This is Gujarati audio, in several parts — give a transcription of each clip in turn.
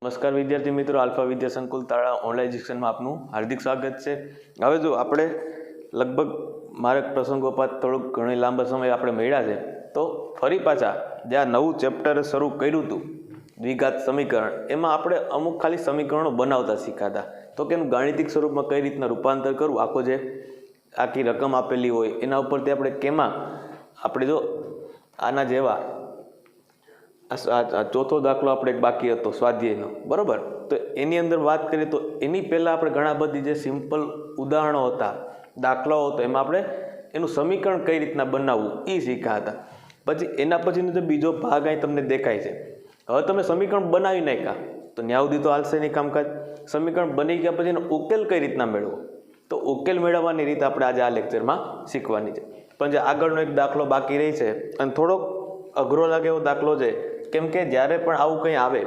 નમસ્કાર વિદ્યાર્થી મિત્રો, આલ્ફા વિદ્યા સંકુલ તાળા ઓનલાઈન શિક્ષણમાં આપનું હાર્દિક સ્વાગત છે। હવે જો આપણે લગભગ માર્ગ પ્રસંગોપાત થોડુંક ઘણી લાંબા સમય આપણે મળ્યા છે, તો ફરી પાછા જ્યાં નવું ચેપ્ટર શરૂ કર્યું હતું દ્વિઘાત સમીકરણ, એમાં આપણે અમુક ખાલી સમીકરણો બનાવતા શીખાતા, તો કે એનું ગાણિતિક સ્વરૂપમાં કઈ રીતના રૂપાંતર કરવું, આખો જે આખી રકમ આપેલી હોય એના ઉપરથી આપણે કેમાં આપણે જો આના જેવા ચોથો દાખલો આપણે એક બાકી હતો સ્વાધ્યાયનો, બરાબર, તો એની અંદર વાત કરીએ તો એની પહેલાં આપણે ઘણા બધી જે સિમ્પલ ઉદાહરણો હતા, દાખલાઓ હતા, એમાં આપણે એનું સમીકરણ કઈ રીતના બનાવવું એ શીખ્યા હતા। પછી એના પછીનો જે બીજો ભાગ અહીં તમને દેખાય છે, હવે તમે સમીકરણ બનાવી નાખ્યા તો ન્યા સુધી તો હાલશે નહીં કામકાજ। સમીકરણ બની ગયા પછી એનો ઉકેલ કઈ રીતના મેળવો, તો ઉકેલ મેળવવાની રીત આપણે આજે આ લેક્ચરમાં શીખવાની છે। પણ જે આગળનો એક દાખલો બાકી રહી છે અને થોડોક અઘરો લાગે એવો દાખલો છે, કેમ કે જ્યારે પણ આવું કંઈ આવે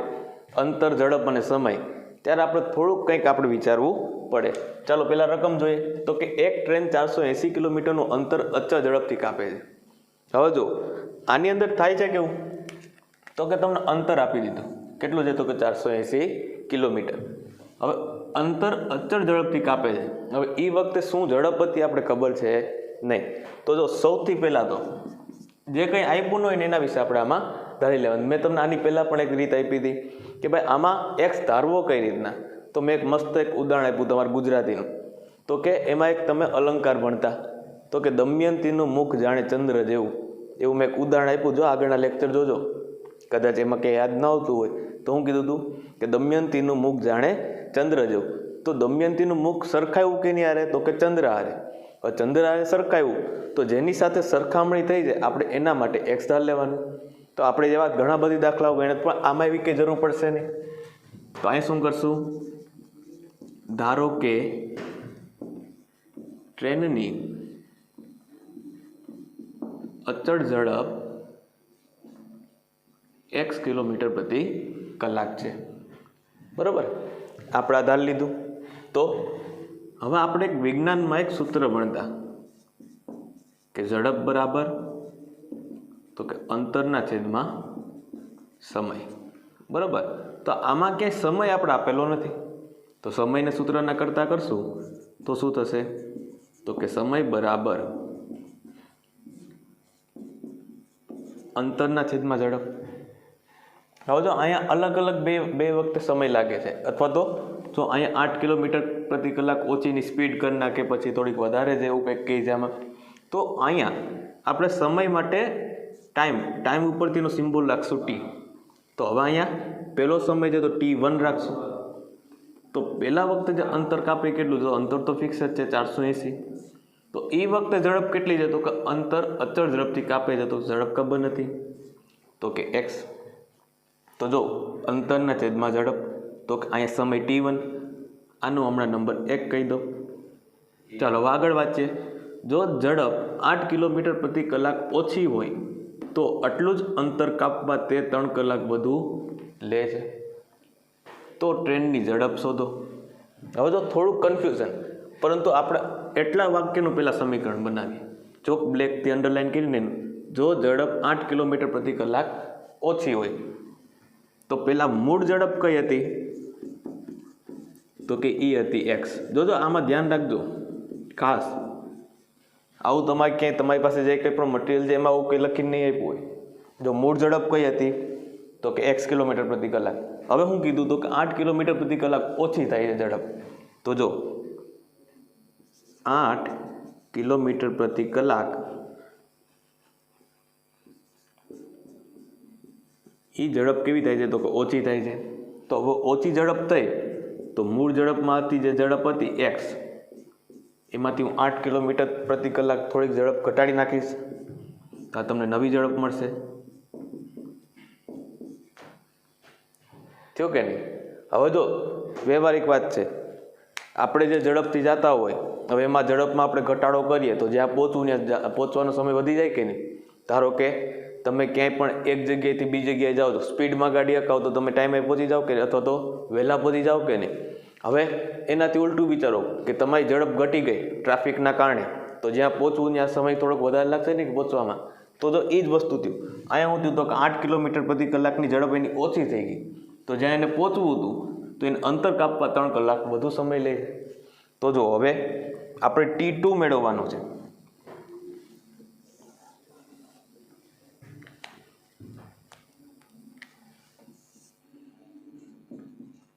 અંતર, ઝડપ અને સમય, ત્યારે આપણે થોડુંક કંઈક આપણે વિચારવું પડે। ચાલો પહેલાં રકમ જોઈએ, તો કે એક ટ્રેન 480 કિલોમીટરનું અંતર અચળ ઝડપથી કાપે છે। હવે જો આની અંદર થાય છે કેવું, તો કે તમને અંતર આપી દીધું, કેટલું છે, તો કે 480 કિલોમીટર। હવે અંતર અચળ ઝડપથી કાપે છે, હવે એ વખતે શું ઝડપ હતી આપણે ખબર છે નહીં, તો જો સૌથી પહેલાં તો જે કંઈ આપ્યું હોય ને એના વિશે આપણે આમાં ધારી લેવાનું। મેં તમને આની પહેલાં પણ એક રીત આપી હતી કે ભાઈ આમાં એક્સ ધારવો કઈ રીતના, તો મેં એક મસ્ત એક ઉદાહરણ આપ્યું તમારું ગુજરાતીનું, તો કે એમાં એક તમે અલંકાર ભણતા, તો કે દમયંતીનું મુખ જાણે ચંદ્ર જેવું, એવું મેં એક ઉદાહરણ આપ્યું, જો આગળના લેક્ચર જોજો, કદાચ એમાં કંઈ યાદ ન આવતું હોય તો હું કીધું હતું કે દમયંતીનું મુખ જાણે ચંદ્ર જેવું, તો દમયંતીનું મુખ સરખાયું કે નહીં હારે, તો કે ચંદ્ર હારે। ચંદ્ર હારે સરખાયું તો જેની સાથે સરખામણી થઈ જાય આપણે એના માટે એક્સ ધાર લેવાનું। તો આપણે જેવા ઘણા બધી દાખલાઓ ગણ્યા, પણ આમાં એવી કંઈ જરૂર પડશે નહીં, તો અહીં શું કરશું, ધારો કે ટ્રેનની અચળ ઝડપ x કિલોમીટર પ્રતિ કલાક છે, બરાબર, આપણે આધાર લીધું। તો હવે આપણે એક વિજ્ઞાનમાં એક સૂત્ર ભણતા કે ઝડપ બરાબર તો કે અંતરના છેદમાં સમય, બરાબર। તો આમાં ક્યાંય સમય આપણે આપેલો નથી, તો સમયને સૂત્રના કરતા કરશું તો શું થશે, તો કે સમય બરાબર અંતરના છેદમાં ઝડપ। હવે જો અહીંયા અલગ અલગ બે વખતે સમય લાગે છે, અથવા તો જો અહીંયા 8 કિલોમીટર પ્રતિ કલાક ઓછીની સ્પીડ કરી નાખે, પછી થોડીક વધારે છે એવું કંઈક કહી છે આમાં, તો અહીંયા આપણે સમય માટે ટાઈમ ઉપરથીનો સિમ્બોલ રાખશું ટી, તો હવે અહીંયા પહેલો સમય છે તો T1 રાખશું। તો પહેલા વખતે જે અંતર કાપે કેટલું, તો અંતર તો ફિક્સ જ છે 480, તો એ વખતે ઝડપ કેટલી છે, તો કે અંતર અચળ ઝડપથી કાપે છે, તો ઝડપ ખબર નથી, તો કે x। તો જો અંતરના છેદમાં ઝડપ, તો કે અહીંયા સમય T1, આનો હમણાં નંબર 1 કહી દો। ચાલો હવે આગળ વાંચીએ, જો ઝડપ 8 કિલોમીટર પ્રતિ કલાક ઓછી હોય તો આટલું જ અંતર કાપવા તે 3 કલાક વધુ લે છે, તો ટ્રેનની ઝડપ શોધો। હવે જો થોડુંક કન્ફ્યુઝન, પરંતુ આપણે એટલા વાક્યનું પહેલાં સમીકરણ બનાવીએ, ચોક બ્લેકથી અંડરલાઇન કરીને, જો ઝડપ 8 કિલોમીટર પ્રતિ કલાક ઓછી હોય તો પહેલાં મૂળ ઝડપ કઈ હતી, તો કે એ હતી એક્સ। જોજો આમાં ધ્યાન રાખજો ખાસ, આવું તમારે ક્યાંય તમારી પાસે જે કંઈ પણ મટીરિયલ છે એમાં આવું કંઈ લખીને નહીં આપ્યું હોય, જો મૂળ ઝડપ કઈ હતી, તો કે x કિલોમીટર પ્રતિ કલાક। હવે હું કીધું તો કે 8 કિલોમીટર પ્રતિ કલાક ઓછી થાય છે ઝડપ, તો જો 8 કિલોમીટર પ્રતિ કલાક એ ઝડપ કેવી થાય છે, તો કે ઓછી થાય છે। તો હવે ઓછી ઝડપ થઈ તો મૂળ ઝડપમાંથી જે ઝડપ હતી x, એમાંથી હું 8 કિલોમીટર પ્રતિ કલાક થોડીક ઝડપ ઘટાડી નાખીશ, તો આ તમને નવી ઝડપ મળશે, થયો કે નહીં। હવે જો વ્યવહારિક વાત છે, આપણે જે ઝડપથી જતા હોય, હવે એમાં ઝડપમાં આપણે ઘટાડો કરીએ તો જ્યાં પહોંચવાનો સમય વધી જાય કે નહીં। ધારો કે તમે ક્યાંય પણ એક જગ્યાએથી બીજી જગ્યાએ જાઓ તો સ્પીડમાં ગાડી હકાવો તો તમે ટાઈમે પહોંચી જાઓ કે, અથવા તો વહેલા પહોંચી જાઓ કે નહીં। હવે એનાથી ઉલટું વિચારો કે તમારી ઝડપ ઘટી ગઈ ટ્રાફિકના કારણે, તો જ્યાં પહોંચવું ત્યાં સમય થોડોક વધારે લાગશે ને કે પહોંચવામાં, તો એ જ વસ્તુ થયું। અહીંયા હું થયું તો કે 8 કિલોમીટર પ્રતિ કલાકની ઝડપ એની ઓછી થઈ ગઈ, તો જ્યાં એને પહોંચવું હતું તો એને અંતર કાપવા 3 કલાક વધુ સમય લે છે. તો જો હવે આપણે T2 મેળવવાનો છે.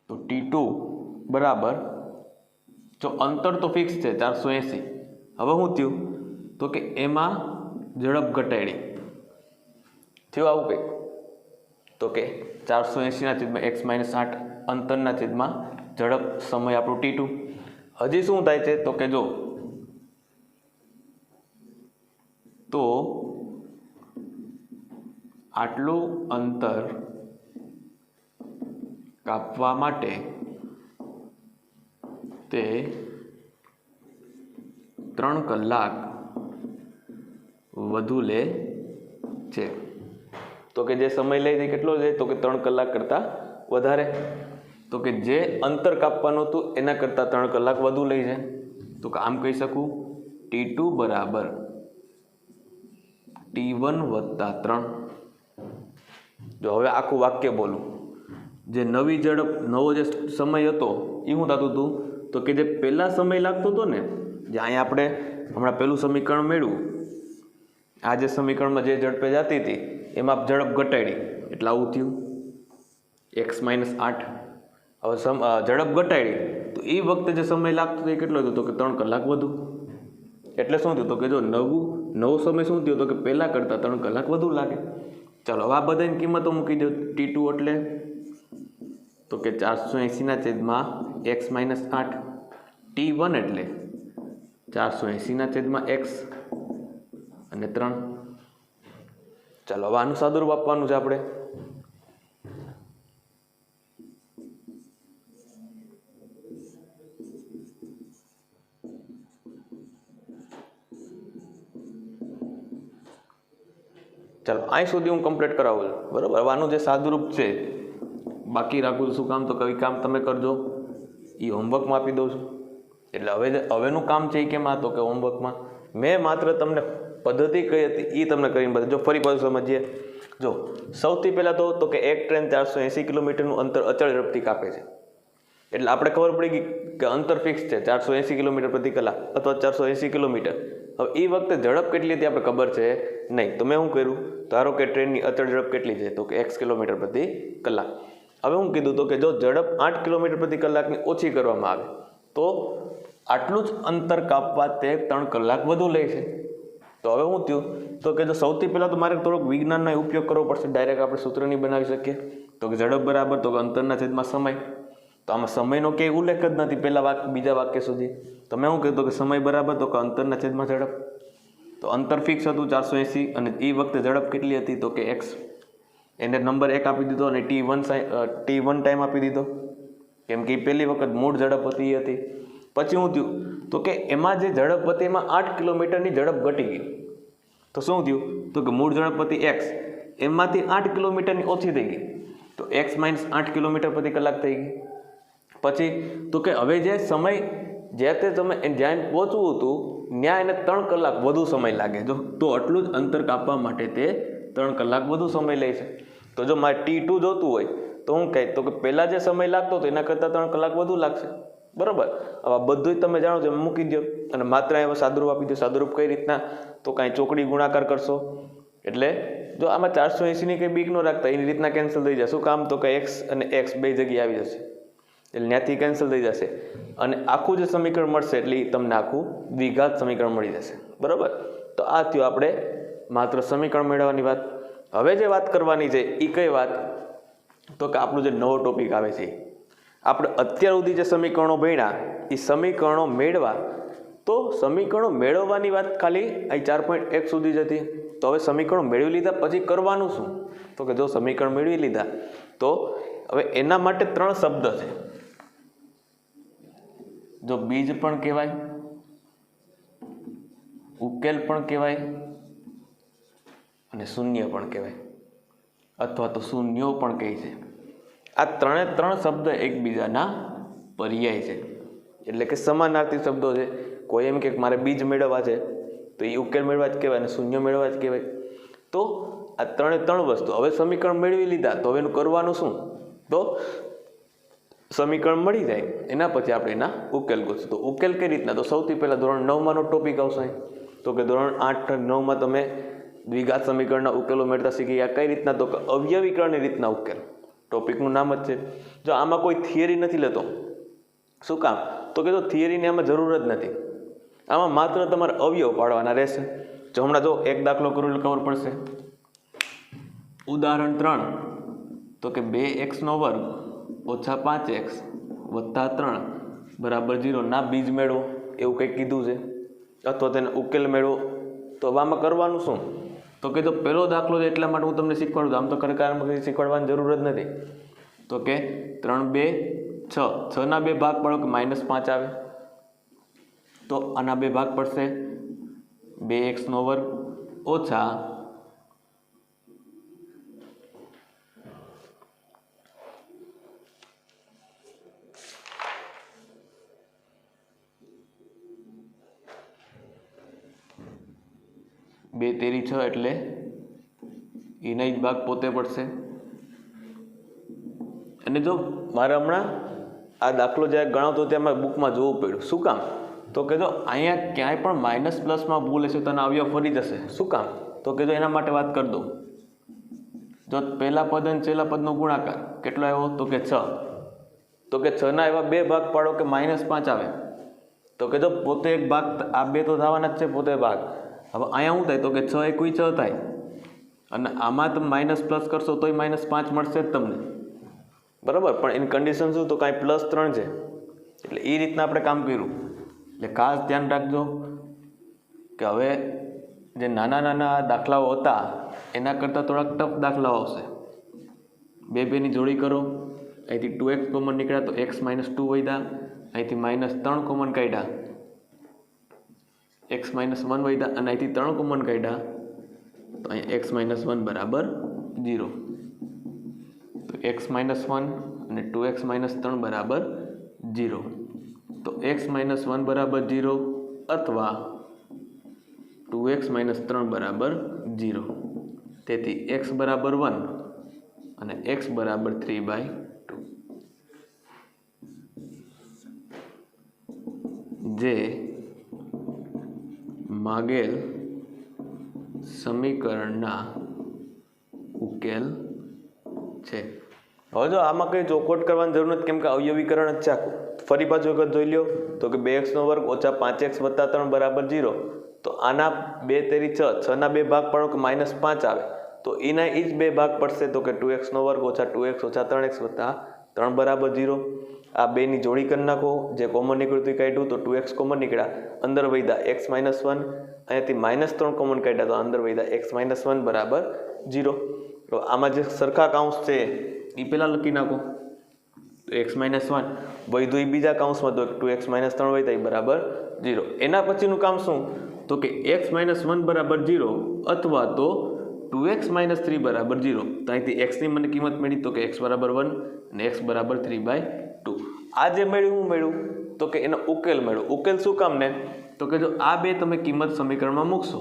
તો T2 બરાબર, જો અંતર તો ફિક્સ છે 480. હવે શું થયું તો કે એમાં ઝડપ ઘટાડી થયું આવું કંઈક, તો કે 480/x-8 અંતરના છેદમાં ઝડપ સમય આપણું T2. હજી શું થાય છે તો કે જો તો આટલું અંતર કાપવા માટે તે 3 કલાક વધુ લે છે. તો કે જે સમય લે છે કેટલો છે તો કે 3 કલાક કરતાં વધારે. તો કે જે અંતર કાપવાનું હતું એના કરતાં 3 કલાક વધુ લે છે. તો કે આમ કહી શકું T2 બરાબર T1 + 3. જો હવે આખું વાક્ય બોલું, જે નવી ઝડપ નવો જે સમય હતો એ શું થતું હતું તો કે જે પહેલાં સમય લાગતો હતો ને, જે અહીંયા આપણે હમણાં પહેલું સમીકરણ મેળવ્યું, આ જે સમીકરણમાં જે ઝડપે જતી હતી એમાં ઝડપ ઘટાડી એટલે આવું થયું x-8. હવે ઝડપ ઘટાડી તો એ વખતે જે સમય લાગતો હતો એ કેટલો હતો તો કે 3 કલાક વધુ. એટલે શું થયું તો કે જો નવો સમય શું થયો તો કે પહેલાં કરતાં 3 કલાક વધુ લાગે. ચાલો હવે આ બધાની કિંમતો મૂકી દો. T2 એટલે તો કે 480/x-8. T1 એટલે 480/x અને 3. ચાલો હવે આનું સાદુરૂપ આપવાનું છે આપણે. ચાલો અહીં સુધી હું કમ્પ્લીટ કરાવું છું, બરાબર. હવે આનું જે સાદુરૂપ છે બાકી રાખું છું. શું કામ તો કઈ કામ તમે કરજો એ હોમવર્કમાં આપી દઉં છું. એટલે હવેનું કામ છે એ કેમાં તો કે હોમવર્કમાં. મેં માત્ર તમને પદ્ધતિ કઈ હતી એ તમને કરીને બતાવી. જો ફરી પાછું સમજીએ. જો સૌથી પહેલાં તો કે એક ટ્રેન 480 કિલોમીટરનું અંતર અચળ ઝડપથી કાપે છે. એટલે આપણે ખબર પડી ગઈ કે અંતર ફિક્સ છે 480 કિલોમીટર પ્રતિ કલાક અથવા 480 કિલોમીટર. હવે એ વખતે ઝડપ કેટલી હતી આપણે ખબર છે નહીં. તો મેં શું કર્યું, ધારો કે ટ્રેનની અચળ ઝડપ કેટલી છે તો કે x કિલોમીટર પ્રતિ કલાક. હવે હું કીધું તો કે જો ઝડપ 8 કિલોમીટર પ્રતિ કલાકની ઓછી કરવામાં આવે તો આટલું જ અંતર કાપવા તે 3 કલાક વધુ લે છે. તો હવે શું થયું તો કે જો સૌથી પહેલાં તો મારે થોડોક વિજ્ઞાનનો ઉપયોગ કરવો પડશે. ડાયરેક્ટ આપણે સૂત્ર નહીં બનાવી શકીએ. તો કે ઝડપ બરાબર તો કે અંતરના છેદમાં સમય. તો આમાં સમયનો ક્યાંય ઉલ્લેખ જ નથી પહેલા બીજા વાક્ય સુધી. તો મેં શું કીધું કે સમય બરાબર તો કે અંતરના છેદમાં ઝડપ. તો અંતર ફિક્સ હતું 480 અને એ વખતે ઝડપ કેટલી હતી તો કે x. એને નંબર 1 આપી દીધો અને T1 ટાઈમ આપી દીધો, કેમ કે એ પહેલી વખત મૂળ ઝડપ હતી એ હતી. પછી શું થયું તો કે એમાં જે ઝડપ હતી એમાં 8 કિલોમીટરની ઝડપ ઘટી ગઈ. તો શું થયું તો કે મૂળ ઝડપ હતી x, એમાંથી 8 કિલોમીટરની ઓછી થઈ ગઈ. તો x-8 કિલોમીટર પ્રતિ કલાક થઈ ગઈ. પછી તો કે હવે જે સમય જે તે તમે જ્યાં પહોંચવું હતું ત્યાં એને 3 કલાક વધુ સમય લાગે. જો તો આટલું જ અંતર કાપવા માટે તે 3 કલાક વધુ સમય લે છે. તો જો મારે T2 જોતું હોય તો હું કહે તો કે પહેલાં જે સમય લાગતો હતો એના કરતાં 3 કલાક વધુ લાગશે, બરાબર. હવે બધું જ તમે જાણો છો, મૂકી દો અને માત્ર એમાં સાદુરૂપ આપી દો. સાદુરૂપ કઈ રીતના તો કાંઈ ચોકડી ગુણાકાર કરશો એટલે જો આમાં 480ની કંઈ બીક ન રાખતા એની રીતના કેન્સલ થઈ જશે. શું કામ તો કે x અને x બે જગ્યાએ આવી જશે એટલે ત્યાંથી કેન્સલ થઈ જશે અને આખું જે સમીકરણ મળશે એટલે તમને આખું દ્વિઘાત સમીકરણ મળી જશે, બરાબર. તો આ થયું આપણે માત્ર સમીકરણ મેળવવાની વાત. હવે જે વાત કરવાની છે એ કઈ વાત તો કે આપણું જે નવો ટોપિક આવે છે આપણે અત્યાર સુધી જે સમીકરણો ભણ્યા એ સમીકરણો મેળવા. તો સમીકરણો મેળવવાની વાત ખાલી અહીં 4.1 સુધી જ હતી. તો હવે સમીકરણો મેળવી લીધા પછી કરવાનું શું તો કે જો સમીકરણ મેળવી લીધા તો હવે એના માટે 3 શબ્દ છે. જો બીજ પણ કહેવાય, ઉકેલ પણ કહેવાય અને શૂન્ય પણ કહેવાય અથવા તો શૂન્યો પણ કહે છે. આ 3 શબ્દ એકબીજાના પર્યાય છે એટલે કે સમાનાર્થી શબ્દો છે. કોઈ એમ કે મારે બીજ મેળવવા છે તો એ ઉકેલ મેળવવા જ કહેવાય અને શૂન્ય મેળવવા જ કહેવાય. તો આ 3 વસ્તુ. હવે સમીકરણ મેળવી લીધા તો હવે એનું કરવાનું શું તો સમીકરણ મળી જાય એના પછી આપણે એના ઉકેલ ગોતશું. તો ઉકેલ કઈ રીતના? તો સૌથી પહેલાં ધોરણ 9માંનો ટોપિક આવશે. તો કે ધોરણ 8 9માં તમે દ્વિઘાત સમીકરણના ઉકેલો મેળવતા શીખી ગયા. કઈ રીતના? તો કે અવયવીકરણની રીતના ઉકેલ. ટોપિકનું નામ જ છે. જો આમાં કોઈ થિયરી નથી લેતો. શું કામ? તો કે જો થિયરીની આમાં જરૂર જ નથી. આમાં માત્ર તમારે અવયવ પાડવાના રહેશે. જો હમણાં જો એક દાખલો કરું એટલે ખબર પડશે. ઉદાહરણ 3 તો કે 2x² ઓછા 5x વત્તા 3 બરાબર 0 ના બીજ મેળવો એવું કંઈક કીધું છે, અથવા તેને ઉકેલ મેળવો. તો આમાં કરવાનું શું? તો કે જો પહેલો દાખલો છે એટલા માટે હું તમને શીખવાડું. આમ તો ખરેખર શીખવાડવાની જરૂર જ નથી. તો કે 3 2 6 6 ના 2 ભાગ પાડો કે -5 આવે. તો આના 2 ભાગ પડશે 2x² ઓછા 2 તેરી 6 એટલે એના જ ભાગ પોતે પડશે. અને જો મારે હમણાં આ દાખલો જ્યારે ગણાવતો ત્યારે બુકમાં જોવું પડ્યું. શું કામ? તો કે જો અહીંયા ક્યાંય પણ માઇનસ પ્લસમાં ભૂલ હશે તો એના અવયવ ફરી જશે. શું કામ? તો કે જો એના માટે વાત કરી દઉં. જો પહેલા પદ અને છેલ્લા પદનો ગુણાકાર કેટલો આવ્યો? તો કે 6. તો કે 6 ના એવા 2 ભાગ પાડો કે -5 આવે. તો કે જો પોતે એક ભાગ, આ 2 તો થવાના જ છે પોતે ભાગ. હવે અહીંયા શું થાય? તો કે 6 × 6 થાય, અને આમાં તમે માઇનસ પ્લસ કરશો તોય -5 મળશે જ તમને. બરાબર? પણ એની કન્ડિશન શું? તો કાંઈ +3 છે. એટલે એ રીતના આપણે કામ કર્યું. એટલે ખાસ ધ્યાન રાખજો કે હવે જે નાના નાના દાખલાઓ હતા એના કરતાં થોડાક ટફ દાખલાઓ આવશે. 2 2ની જોડી કરો, અહીંથી 2x કોમન નીકળ્યા તો x - 2 વધ્યા, અહીંથી -3 કોમન કાઢ્યા, x - 1 વધ્યા, અને અહીંથી 3 કોમન કાઢ્યા તો અહીંયા x - 1 બરાબર 0. તો x - 1 અને 2x - 3 બરાબર 0. તો x - 1 બરાબર 0 અથવા 2x - 3 બરાબર 0. તેથી x બરાબર 1 અને x બરાબર 3/2. જે માગેલ સમીકરણના ઉકેલ છે. હવે જો આમાં કંઈ ચોખવટ કરવાની જરૂર નથી, કેમ કે અવયવીકરણ જ છે આખું. ફરી પાછું વખત જોઈ લો તો કે 2x² ઓછા 5x વત્તા 3 બરાબર 0. તો આના 2 તેરી 6, 6 ના 2 ભાગ પાડો કે -5 આવે. તો એના એ જ 2 ભાગ પડશે. તો કે 2x² ઓછા 2x ઓછા 3x વત્તા 3 બરાબર 0. આ 2ની જોડી કરી નાખો. જે કોમન નીકળ્યું તે કાઢ્યું તો 2x કોમન નીકળ્યા, અંદર વધ્યા x - 1, અહીંયાથી -3 કોમન કાઢ્યા તો અંદર વધ્યા x - 1 બરાબર 0. તો આમાં જે સરખા કાઉન્સ છે એ પહેલાં લખી નાખો. તો x - 1 વધ્યું એ બીજા કાઉન્સમાં, તો 2x - 3 વધ્યા એ બરાબર 0. એના પછીનું કામ શું? તો કે x - 1 બરાબર 0 અથવા તો 2x - 3 બરાબર 0. તો અહીંથી xની મને કિંમત મળી તો કે x બરાબર 1 અને x બરાબર 3/2. આ જે મેળવ્યું હું મેળવ્યું તો કે એનો ઉકેલ મેળવ્યો. ઉકેલ શું કામ ને? તો કે જો આ 2 તમે કિંમત સમીકરણમાં મૂકશો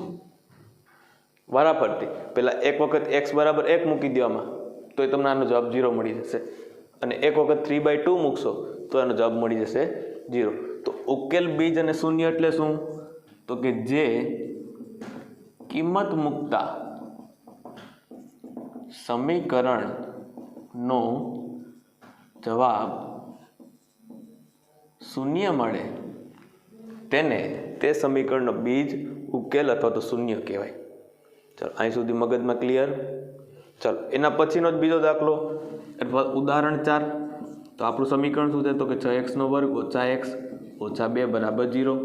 વારાફરતી, પહેલાં એક વખત x બરાબર 1 મૂકી દેવામાં તો એ તમને આનો જવાબ 0 મળી જશે, અને એક વખત 3/2 મૂકશો તો આનો જવાબ મળી જશે 0. તો ઉકેલ બીજ અને શૂન્ય એટલે શું? તો કે જે કિંમત મૂકતા સમીકરણનો જવાબ શૂન્ય મળે તેને તે સમીકરણનો બીજ, ઉકેલ અથવા તો શૂન્ય કહેવાય. ચાલો અહીં સુધી મગજમાં ક્લિયર? ચાલો એના પછીનો જ બીજો દાખલો અથવા ઉદાહરણ 4. તો આપણું સમીકરણ શું છે? તો કે 6x² ઓછા x ઓછા 2 બરાબર 0.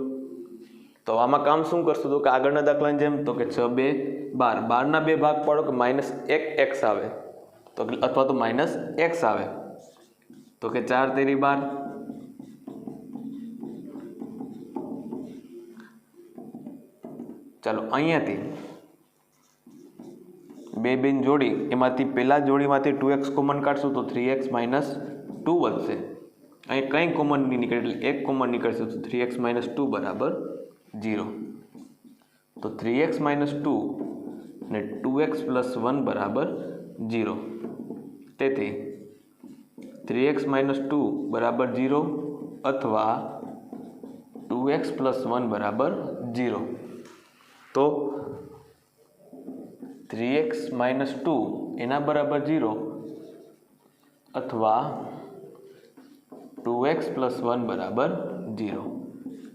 તો આમાં કામ શું કરશું? તો કે આગળના દાખલાની જેમ, તો કે 6 2 12, 12 ના 2 ભાગ પાડો કે -1x આવે તો અથવા તો -x આવે. તો કે 4 તેરી 12. ચાલો અહીંયાથી 2 2ની જોડી, એમાંથી પહેલા જોડીમાંથી 2x કોમન કાઢશું તો 3x - 2 વધશે. અહીં કંઈ કોમન નહીં નીકળે એટલે 1 કોમન નીકળશે તો 3x - 2 બરાબર 0. તો 3x - 2 અને 2x + 1 બરાબર 0. તેથી 3x માઇનસ 2 બરાબર 0 અથવા 2x પ્લસ 1 બરાબર 0. તો 3x માઇનસ 2 એના બરાબર 0 અથવા 2x પ્લસ 1 બરાબર 0.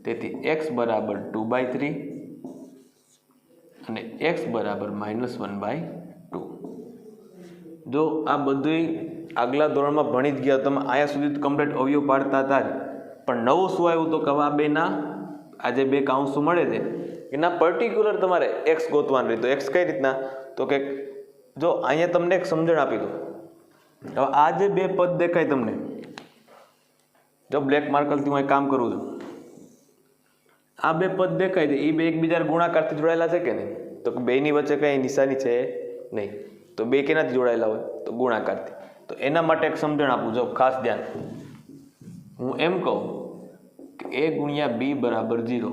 તેથી x બરાબર 2/3 અને x બરાબર -1/2. જો આ બધું આગલા ધોરણમાં ભણી જ ગયા, તમે આયા સુધી કમ્પ્લીટ અવયવ પાડતા હતા જ, પણ નવું શું આવ્યું તો કે આ બેના આજે બે કાઉન્સો મળે છે એના પર્ટિક્યુલર તમારે એક્સ ગોતવાનું રહે. તો એક્સ કઈ રીતના તો કે જો અહીંયા તમને એક સમજણ આપી દો. હવે આ જે બે પદ દેખાય તમને, જો બ્લેક માર્કરથી હું કામ કરું છું, આ બે પદ દેખાય છે એ બે એકબીજા ગુણાકારથી જોડાયેલા છે કે નહીં? તો બેની વચ્ચે કઈ નિશાની છે નહીં. તો બે કેનાથી જોડાયેલા હોય તો ગુણાકારથી. તો એના માટે એક સમજણ આપું, જો ખાસ ધ્યાન. હું એમ કહું કે a ગુણ્યા b બરાબર 0.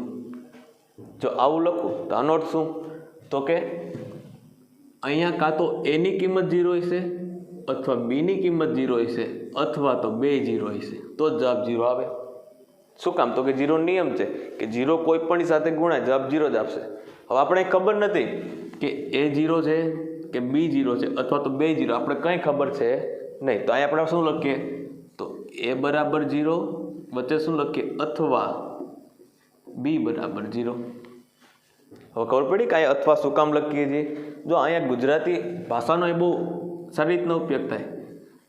જો આવું લખું તો આનો અર્થ શું? તો કે અહીંયા કાં તો a ની કિંમત 0 હશે અથવા b ની કિંમત 0 હશે અથવા તો બે 0 હશે, તો જ જવાબ 0 આવે. શું કામ? તો કે 0 નિયમ છે કે 0 કોઈ પણ સાથે ગુણાય જવાબ 0 જ આપશે. હવે આપણે ખબર નથી કે a 0 છે કે b 0 છે અથવા તો બે 0, આપણે કંઈ ખબર છે નહીં. તો અહીંયા આપણે શું લખીએ? તો a બરાબર 0 વચ્ચે શું લખીએ? અથવા b બરાબર 0. હવે ખબર પડી કે અહીંયા અથવા શું કામ લખીએ છીએ? જો અહીંયા ગુજરાતી ભાષાનો એ બહુ સારી રીતનો ઉપયોગ થાય.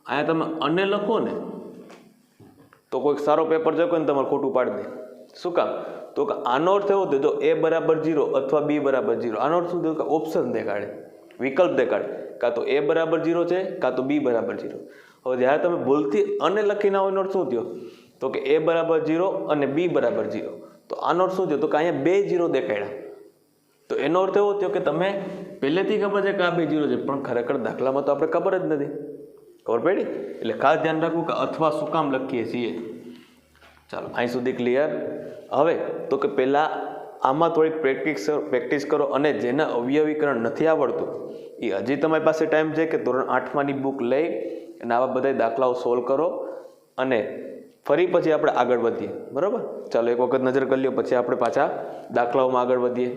અહીંયા તમે અને લખો ને તો કોઈક સારો પેપર જો ને તમારે ખોટું પાડી દે. શું કામ? તો કે આનો અર્થ એવો થયો, જો a બરાબર 0 અથવા b બરાબર 0, આનો અર્થ શું થયો? કે ઓપ્શન દેખાડે, વિકલ્પ દેખાડે, કાં તો a બરાબર 0 છે કાં તો b બરાબર 0. હવે જ્યારે તમે ભૂલથી અને લખીને આવો એનો અર્થ શું થયો? તો કે a બરાબર 0 અને b બરાબર 0. તો આનો અર્થ શું થયો? તો કે અહીંયા બે 0 દેખાડ્યા. તો એનો અર્થ એવો થયો કે તમે પહેલેથી ખબર છે કે આ બે 0 છે, પણ ખરેખર દાખલામાં તો આપણે ખબર જ નથી. ખબર પડી? એટલે ખાસ ધ્યાન રાખવું કે અથવા શું કામ લખીએ છીએ. ચાલો અહીં સુધી ક્લિયર. હવે તો કે પહેલાં આમાં થોડીક પ્રેક્ટિસ કરો, અને જેને અવયવીકરણ નથી આવડતું એ હજી તમારી પાસે ટાઈમ છે કે ધોરણ 8માંની બુક લઈ અને આવા બધા દાખલાઓ સોલ્વ કરો, અને ફરી પછી આપણે આગળ વધીએ. બરાબર? ચાલો એક વખત નજર કરી લ્યો, પછી આપણે પાછા દાખલાઓમાં આગળ વધીએ.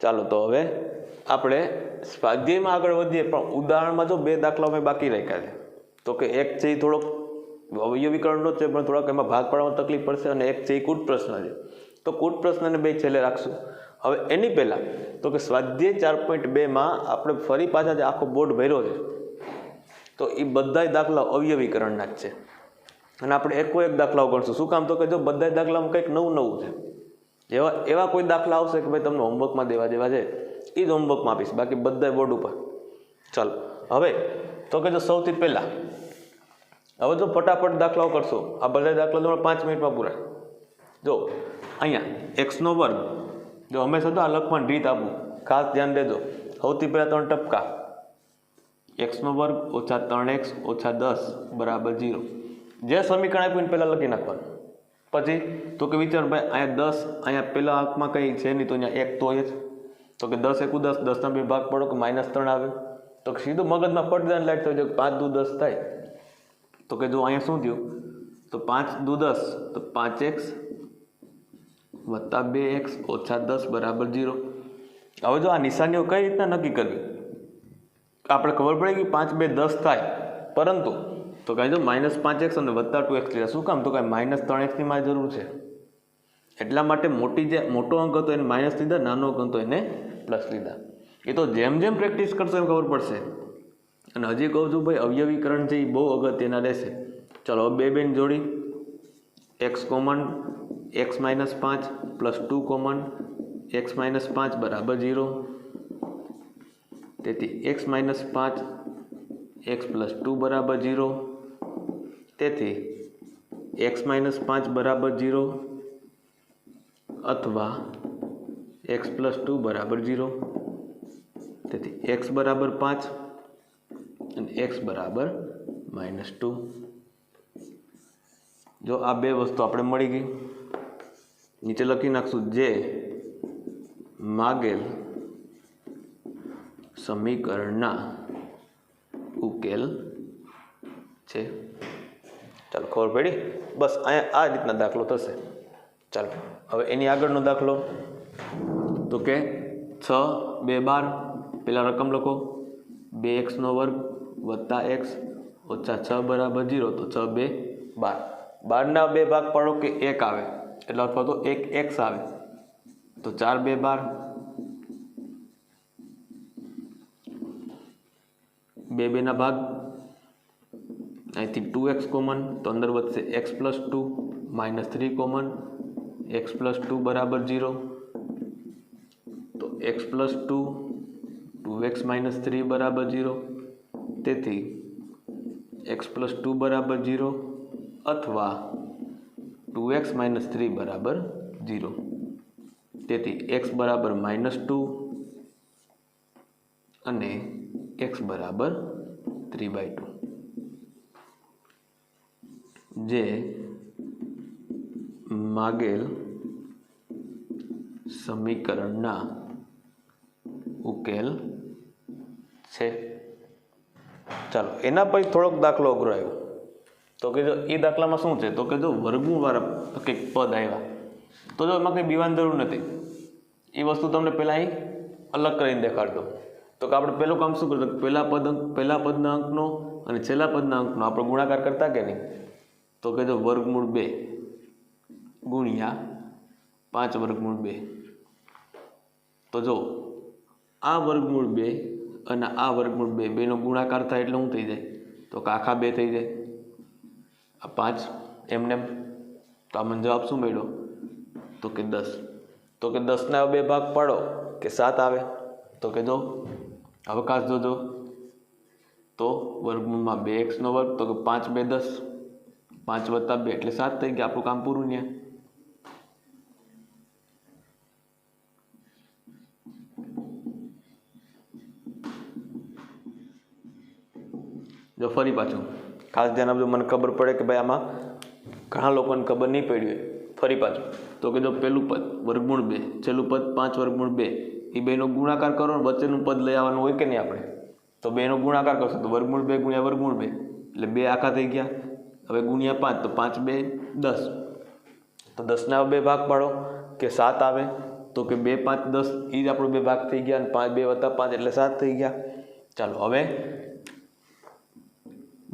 ચાલો તો હવે આપણે સ્વાધ્યાયમાં આગળ વધીએ, પણ ઉદાહરણમાં જો બે દાખલાઓ મેં બાકી રાખ્યા છે. તો કે એક છે એ થોડોક અવયવીકરણનો જ છે, પણ થોડાક એમાં ભાગ પાડવામાં તકલીફ પડશે, અને એક છે એ કૂટ પ્રશ્ન છે. તો કૂટ પ્રશ્નને બે છેલ્લે રાખશું. હવે એની પહેલાં તો કે સ્વાધ્યાય 4.2માં આપણે ફરી પાછા જે આખો બોર્ડ ભર્યો છે, તો એ બધાય દાખલાઓ અવયવીકરણના જ છે, અને આપણે એકો એક દાખલાઓ ગણશું. શું કામ? તો કે જો બધાય દાખલામાં કંઈક નવું છે. એવા કોઈ દાખલા આવશે કે ભાઈ તમને હોમવર્કમાં દેવા છે, એ જ હોમવર્કમાં આપીશ, બાકી બધા બોર્ડ ઉપર. ચાલો હવે તો કે જો સૌથી પહેલાં હવે જો ફટાફટ દાખલાઓ કરશો, આ બધા દાખલા તમારે 5 મિનિટમાં પૂરા. જો અહીંયા x2, જો હંમેશા તો આ લખવાની રીત આપું, ખાસ ધ્યાન દેજો. સૌથી પહેલાં 3 ટપકા, x2 ઓછા 3x ઓછા 10 બરાબર 0. જે સમીકરણ આપ્યું એને પહેલાં લખી નાખવાનું. પછી તો કે વિચાર ભાઈ અહીંયા 10, અહીંયા પહેલા આંકમાં કંઈ છે નહીં, તો અહીંયા 1 તો હોય જ. તો કે 10 × 10, 10ના બે ભાગ પડો કે -3 આવે. તો સીધું મગજમાં પટદાન લાઈટ થઈ જાય, 5 × 10 થાય. તો કે જો અહીંયા શું થયું? તો 5 × 10 તો 5x વત્તા 2x ઓછા 10 બરાબર 0. હવે જો આ નિશાનીઓ કઈ રીતના નક્કી કરવી? આપણે ખબર પડે કે 5 × 2 = 10 થાય, પરંતુ તો કાંઈ જો -5x અને વત્તા 2x લીધા. શું કામ? તો કાંઈ -3x ની મારે જરૂર છે, એટલા માટે મોટો અંક હતો એને માઇનસ લીધા, નાનો અંક હતો એને પ્લસ લીધા. એ તો જેમ જેમ પ્રેક્ટિસ કરશો એમ ખબર પડશે. અને હજી કહું છું ભાઈ, અવયવીકરણ છે એ બહુ અગત્યના રહેશે. ચાલો હવે બેની જોડી, x common x - 5 plus 2 common x - 5 બરાબર 0. તેથી x - 5 x + 2 બરાબર 0. તેથી x - 5 બરાબર 0 અથવા x + 2 બરાબર 0. તેથી x બરાબર 5 અને x બરાબર -2. જો આ બે વસ્તુ આપણે મળી ગઈ, નીચે લખી નાખશું જે માગેલ સમીકરણના ઉકેલ છે. ચાલો ખબર પડી? બસ અહીંયા આ રીતના દાખલો થશે. ચાલો હવે એની આગળનો દાખલો તો કે 6 2 12, પેલા રકમ લખો 2x² + x ઓછા 6 બરાબર 0. તો 6 2 12, 12ના બે ભાગ પાડો કે 1 આવે એટલે અથવા તો 1 x આવે તો 4 2 12, 2 2 ના ભાગ, અહીંથી 2x કોમન તો અંદર વધશે x + 2 -3 કોમન, x + 2 બરાબર 0. તો x + 2 2x - 3 બરાબર 0. તેથી x + 2 બરાબર 0 અથવા 2x - 3 બરાબર 0. તેથી x બરાબર -2 અને x બરાબર 3/2. જે માગેલ સમીકરણના ઉકેલ છે. ચાલો એના પછી થોડોક દાખલો અઘરો આવ્યો. તો કે જો એ દાખલામાં શું છે તો કે જો વર્ગમૂળવાળા કંઈક પદ આવ્યા તો જો એમાં કંઈ બીવાની જરૂર નથી. એ વસ્તુ તમને પહેલાં અહીં અલગ કરીને દેખાડતો. તો કે આપણે પહેલું કામ શું કરતું, પહેલા પદના અંકનો અને છેલ્લા પદના અંકનો આપણે ગુણાકાર કરતા કે નહીં. તો કે જો વર્ગમૂળ 2 ગુણ્યા 5√2. તો જો આ વર્ગમૂળ 2 અને આ વર્ગમૂળ 2 બેનો ગુણાકાર થાય એટલે શું થઈ જાય તો કે આખા 2 થઈ જાય. આ 5 એમને તો આમાં જવાબ શું મળ્યો તો કે 10. તો કે 10ના બે ભાગ પાડો કે 7 આવે તો કે જો અવકાશ જોજો તો વર્ગમૂળમાં 2x², તો કે 5 2 10, 5 + 2 એટલે 7 થઈ ગયા. આપણું કામ પૂરું ને. જો ફરી પાછું ખાસ ધ્યાન આપજો, મને ખબર પડે કે ભાઈ આમાં ઘણા લોકોને ખબર નહીં પડી હોય. ફરી પાછું તો કે જો પેલું પદ વર્ગમૂળ 2, છેલ્લું પદ 5√2, એ બેનો ગુણાકાર કરો ને વચ્ચેનું પદ લઈ આવવાનું હોય કે નહીં આપણે. તો બેનો ગુણાકાર કરશો તો વર્ગમૂળ 2 ગુણ્યા વર્ગમૂળ 2 એટલે 2 આખા થઈ ગયા. હવે ગુણ્યા 5 તો 5 2 10. તો 10ના બે ભાગ પાડો કે 7 આવે તો કે 2 5 10, એ જ આપણો બે ભાગ થઈ ગયા અને 5 2 + 5 એટલે 7 થઈ ગયા. ચાલો હવે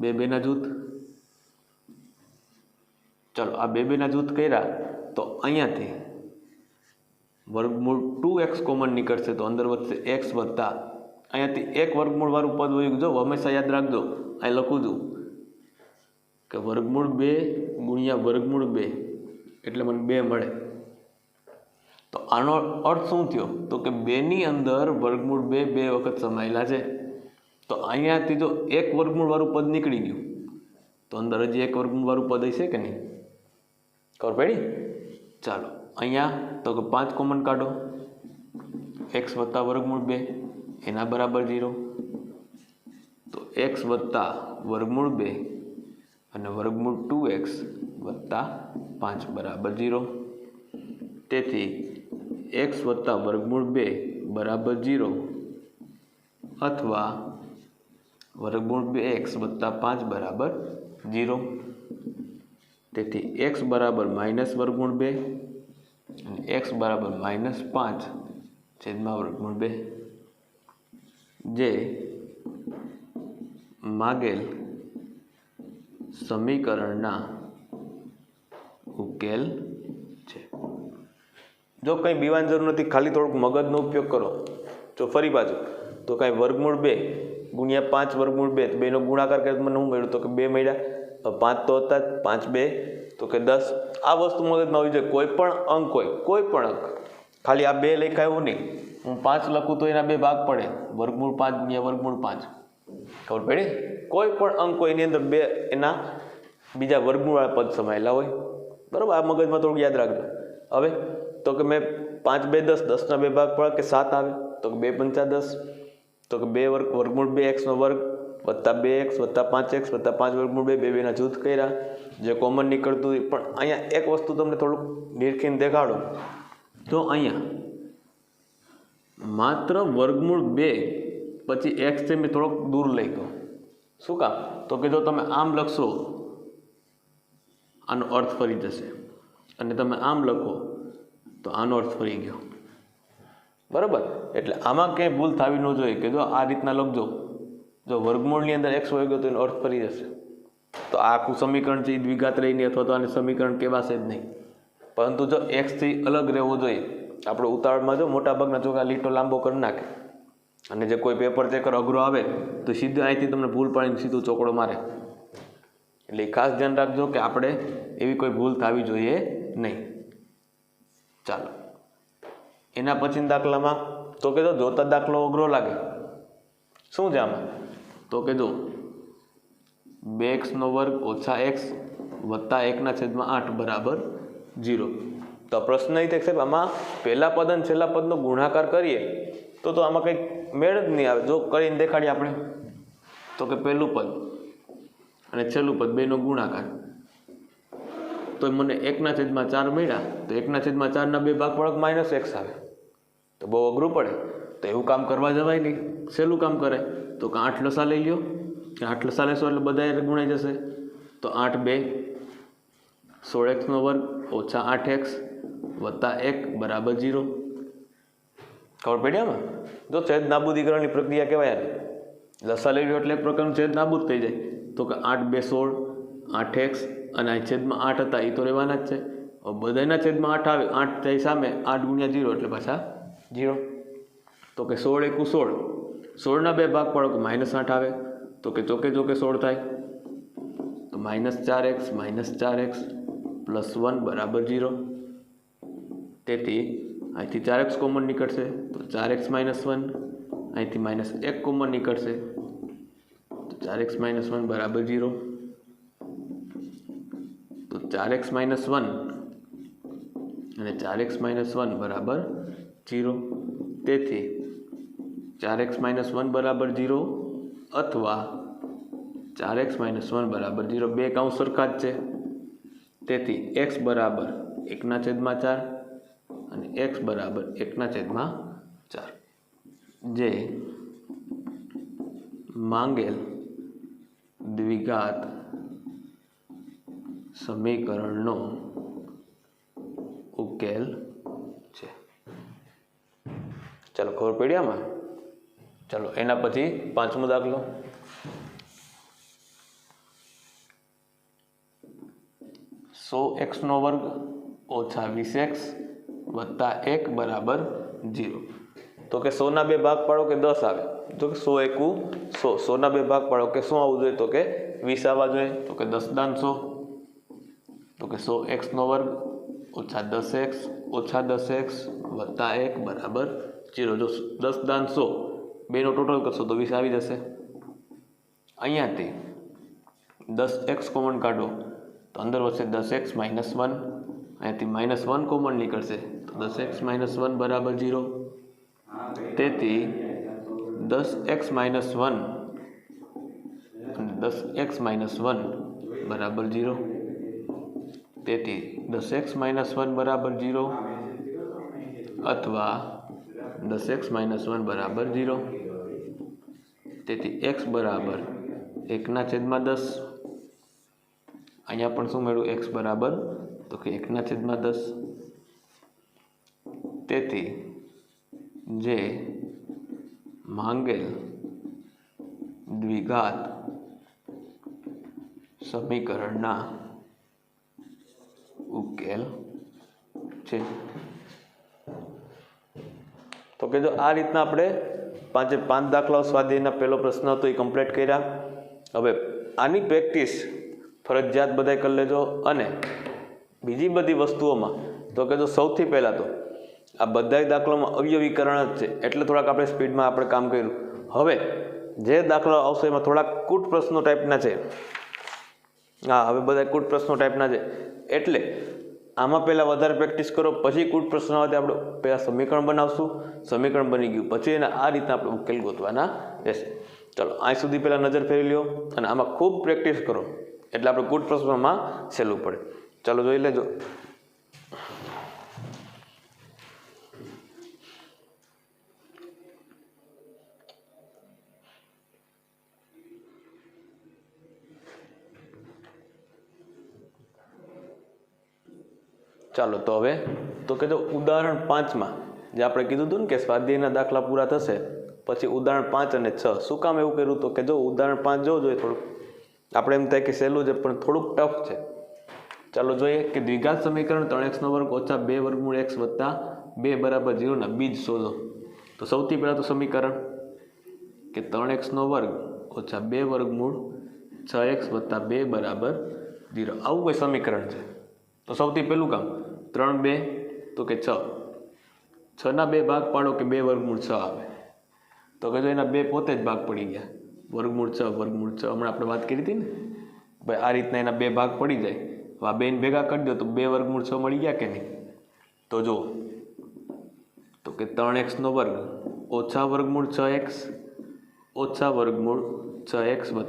2 2 ના જૂથ. ચાલો આ 2 2 ના જૂથ કર્યા તો અહીંયાથી વર્ગમૂળ 2x કોમન નીકળશે તો અંદર વધશે x વત્તા અહીંયાથી એક વર્ગમૂળ વાળું પદ હોય. જો હંમેશા યાદ રાખજો, અહીં લખું છું કે વર્ગમૂળ 2 ગુણ્યા વર્ગમૂળ 2 એટલે મને 2 મળે. તો આનો અર્થ શું થયો તો કે 2ની અંદર વર્ગમૂળ 2 2 વખત સમાયેલા છે. તો અહીંયાથી જો એક વર્ગમૂળ વાળું પદ નીકળી ગયું તો અંદર હજી એક વર્ગમૂળ વાળું પદ હશે કે નહીં. ખબર પડી? ચાલો અહીંયા તો કે 5 કોમન કાઢો, x વત્તા વર્ગમૂળ 2 એના બરાબર 0. તો x વત્તા વર્ગમૂળ 2 અને વર્ગમૂળ 2x વત્તા 5 બરાબર 0. તેથી x વત્તા વર્ગમૂળ 2 બરાબર 0 અથવા વર્ગમૂળ 2x વત્તા 5 બરાબર 0. તેથી x બરાબર માઇનસ વર્ગમૂળ 2 અને x બરાબર -5 છેદમાં વર્ગમૂળ 2 જે માગેલ સમીકરણના ઉકેલ છે. જો કંઈ બીવાની જરૂર નથી, ખાલી થોડુંક મગજનો ઉપયોગ કરો. જો ફરી પાછું તો કાંઈ વર્ગમૂળ 2 ગુણ્યા 5 વર્ગમૂળ 2 બેનો ગુણાકાર કરે મને શું મળ્યું તો કે 2 મળ્યા. 5 તો હતા જ, 5 2 તો કે 10. આ વસ્તુ મગજમાં આવી જાય. કોઈ પણ અંક હોય, કોઈ પણ અંક, ખાલી આ 2 લખાય એવું નહીં. હું 5 લખું તો એના બે ભાગ પડે, વર્ગમૂળ 5 ગુણ્યા વર્ગમૂળ 5. ખબર પડી? કોઈ પણ અંક હોય એની અંદર 2 એના બીજા વર્ગમૂળવાળા પદ સમાયેલા હોય. બરાબર? આ મગજમાં થોડુંક યાદ રાખજો. હવે તો કે મેં 5 2 10, 10ના બે ભાગ પડે કે 7 આવે તો કે 2 5 10, તો કે 2 વર્ગમૂળ 2x નો વર્ગ વત્તા 2x વત્તા 5x વત્તા 5 વર્ગમૂળ 2 બેના જૂથ કર્યા જે કોમન નીકળતું. પણ અહીંયા એક વસ્તુ તમને થોડુંક નિરખીને દેખાડું તો અહીંયા માત્ર વર્ગમૂળ 2 પછી x છે મેં થોડોક દૂર લઈ ગયો. શું કામ? તો કે જો તમે આમ લખશો આનો અર્થ ફરી જશે અને તમે આમ લખો તો આનો અર્થ ફરી ગયો. બરાબર? એટલે આમાં ક્યાંય ભૂલ થવી ન જોઈએ કે જો આ રીતના લખજો, જો વર્ગમૂળની અંદર x હોય ગયો તો એનો અર્થ ફરી જશે. તો આ આખું સમીકરણ છે એ દ્વિઘાત રહીને અથવા તો આને સમીકરણ કહેવાશે જ નહીં. પરંતુ જો x થી અલગ રહેવું જોઈએ. આપણે ઉતાવળમાં જો મોટાભાગના ચોખા લીટો લાંબો કરી નાખે અને જે કોઈ પેપર ચેકર અઘરો આવે તો સીધું અહીંથી તમને ભૂલ પાડીને સીધું ચોકડો મારે. એટલે ખાસ ધ્યાન રાખજો કે આપણે એવી કોઈ ભૂલ થવી જોઈએ નહીં. ચાલો એના પછીના દાખલામાં તો કે જો જોતા દાખલો અઘરો લાગે. શું છે આમાં? તો કે જો 2x નો વર્ગ ઓછા x વત્તા 1/8 બરાબર 0. તો પ્રશ્ન એ થાય સાહેબ આમાં પહેલા પદ અને છેલ્લા પદનો ગુણાકાર કરીએ તો આમાં કંઈક મેળ જ નહીં આવે. જો કરીને દેખાડીએ આપણે તો કે પહેલું પદ અને છેલ્લું પદ બેનો ગુણાકાર તો મને 1/4 મળ્યા. તો 1/4 2 ભાગ પડક -x આવે તો બહુ અઘરું પડે. તો એવું કામ કરવા જવાય નહીં. સહેલું કામ કરે તો કે 8 લસા લઈ લ્યો. 8 લસા લેશો એટલે બધા ગુણાઈ જશે. તો 8 2 16x નો વર્ગ ઓછા 8x વત્તા 1 બરાબર 0. ખબર પડી આમાં? જો છેદ નાબૂદીકરણની પ્રક્રિયા કહેવાય. લસા લઈ લ્યો એટલે એક પ્રકારનું છેદ નાબૂદ થઈ જાય. તો કે 8 2 16 8x અને આ છેદમાં 8 હતા એ તો રહેવાના જ છે. બધાના છેદમાં 8 આવે, 8 થાય સામે, 8 ગુણ્યા 0 એટલે પાછા 0. તો કે 16 × 16 16ના 2 ભાગ પાડો કે -8 આવે તો કે ચોકે 16 થાય. તો -4x -4x + 1 બરાબર 0. તેથી અહીંથી 4x કોમન નીકળશે તો 4x - 1, અહીંથી -1 કોમન નીકળશે તો 4x - 1 બરાબર 0. તો 4x - 1 અને 4x - 1 બરાબર 0. તેથી 4x - 1 બરાબર 0 અથવા 4x - 1 બરાબર 0 બે કાઉન્સ સરખા જ છે. તેથી x બરાબર 1/4 અને x બરાબર 1/4 જે માંગેલ દ્વિઘાત સમીકરણનો ઉકેલ છે. ચાલો ખબર પડી આમાં? ચાલો એના પછી પાંચમો દાખલો. 100x નો વર્ગ ઓછા 20x વત્તા 1 બરાબર 0. તો કે 100ના 2 ભાગ પાડો કે 10 આવે. તો કે 100 × 100 100ના 2 ભાગ પાડો કે શું આવવું જોઈએ? તો કે 20 આવવા જોઈએ. તો કે 10 દાન 100. તો કે 100x નો વર્ગ ઓછા 10x ઓછા 10x વત્તા 1 બરાબર 0. જો 10 દાન 100 બેનો ટોટલ કરશો તો 20 આવી જશે. અહીંયાથી 10x કોમન કાઢો તો અંદર વધશે 10x - 1. અહીંયાથી -1 કોમન નીકળશે તો 10x - 1 બરાબર 0. તેથી 10x - 1 અને 10x - 1 બરાબર 0. તેથી 10x - 1 બરાબર 0 અથવા 10x - 1 બરાબર 0. તેથી x બરાબર 1/10. અહીંયા પણ શું મળ્યું? x બરાબર તો કે 1/10. તેથી જે માંગેલ દ્વિઘાત સમીકરણના ઉકેલ છે. તો કે જો આ રીતના આપણે 5 દાખલાઓ સ્વાધ્યાયના પહેલો પ્રશ્ન હતો એ કમ્પ્લીટ કર્યા. હવે આની પ્રેક્ટિસ ફરજિયાત બધાય કરી લેજો. અને બીજી બધી વસ્તુઓમાં તો કે જો સૌથી પહેલાં તો આ બધાય દાખલામાં અવયવીકરણ જ છે એટલે થોડાક આપણે સ્પીડમાં આપણે કામ કર્યું. હવે જે દાખલાઓ આવશે એમાં થોડાક કૂટ પ્રશ્નો ટાઈપના છે. હા, હવે બધા કૂટ પ્રશ્નો ટાઈપના છે એટલે આમાં પહેલાં વધારે પ્રેક્ટિસ કરો, પછી કુટ પ્રશ્ન આવે આપણે પહેલાં સમીકરણ બનાવશું, સમીકરણ બની ગયું પછી એને આ રીતના આપણે ઉકેલ ગોતવાના રહેશે. ચાલો અહીં સુધી પહેલાં નજર ફેરવી લ્યો અને આમાં ખૂબ પ્રેક્ટિસ કરો એટલે આપણે કુટ પ્રશ્નમાં સહેલું પડે. ચાલો જોઈ લેજો. ચાલો તો હવે તો કે જો ઉદાહરણ 5માં જે આપણે કીધું હતું ને કે સ્વાધ્યાયના દાખલા પૂરા થશે પછી ઉદાહરણ 5 અને 6 શું કામ એવું કર્યું તો કે જો ઉદાહરણ 5 જોવું જોઈએ થોડુંક આપણે એમ થાય કે સહેલું છે પણ થોડુંક ટફ છે. ચાલો જોઈએ કે દ્વિઘાત સમીકરણ 3x² - 2 વર્ગમૂળ x + 2 = 0 ના બીજ શોધો. તો સૌથી પહેલાં તો સમીકરણ કે 3x² - 2 વર્ગમૂળ 6x + 2 = 0 આવું કોઈ સમીકરણ છે. તો સૌથી પહેલું કામ 3 2 તો કે 6 6ના 2 ભાગ પાડો કે 2 વર્ગમૂળ 6 આવે. તો કે જો એના 2 પોતે જ ભાગ પડી ગયા વર્ગમૂળ 6 હમણાં આપણે વાત કરી હતી ને ભાઈ આ રીતના એના 2 ભાગ પડી જાય. આ બેન ભેગા કરી દો તો 2 વર્ગમૂળ 6 મળી ગયા કે નહીં. તો જો તો કે 3x² - વર્ગમૂળ 6x - વર્ગમૂળ 6x +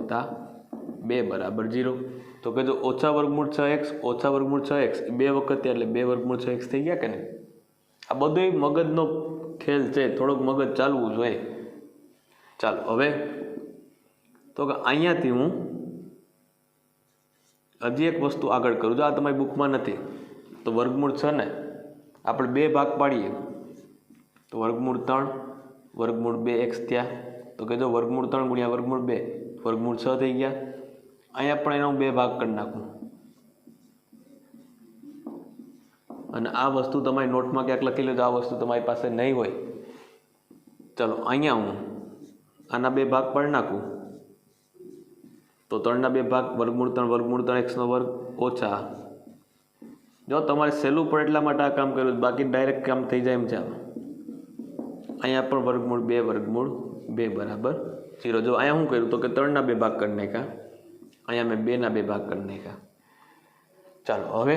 2 = 0. તો કે જો -વર્ગમૂળ 6x - વર્ગમૂળ 6x 2 વખત એટલે 2 વર્ગમૂળ 6x થઈ ગયા કે નહીં. આ બધું મગજનો ખેલ છે, થોડોક મગજ ચાલવું જોઈએ. ચાલો હવે તો કે અહીંયાથી હું હજી એક વસ્તુ આગળ કરું છું. આ તમારી બુકમાં નથી તો વર્ગમૂળ 6 ને આપણે 2 ભાગ પાડીએ તો વર્ગમૂળ 3 વર્ગમૂળ 2x થયા. તો કે જો વર્ગમૂળ 3 × વર્ગમૂળ 2 વર્ગમૂળ 6 થઈ ગયા. અહીંયા પણ એનો 2 ભાગ કરી નાખું અને આ વસ્તુ તમારી નોટમાં ક્યાંક લખી લેજો. આ વસ્તુ તમારી પાસે નહીં હોય. ચાલો અહીંયા હું આના 2 ભાગ પાડી નાખું તો 3ના 2 ભાગ વર્ગમૂળ 3x² ઓછા. જો તમારે સહેલું પડે એટલા માટે આ કામ કર્યું, બાકી ડાયરેક્ટ કામ થઈ જાય એમ છે. અહીંયા પણ વર્ગમૂળ 2 = 0. જો અહીંયા શું કર્યું તો કે 3ના 2 ભાગ કરી નાખ્યા, અહીંયા મેં 2ના 2 ભાગ કરી નાખ્યા. ચાલો હવે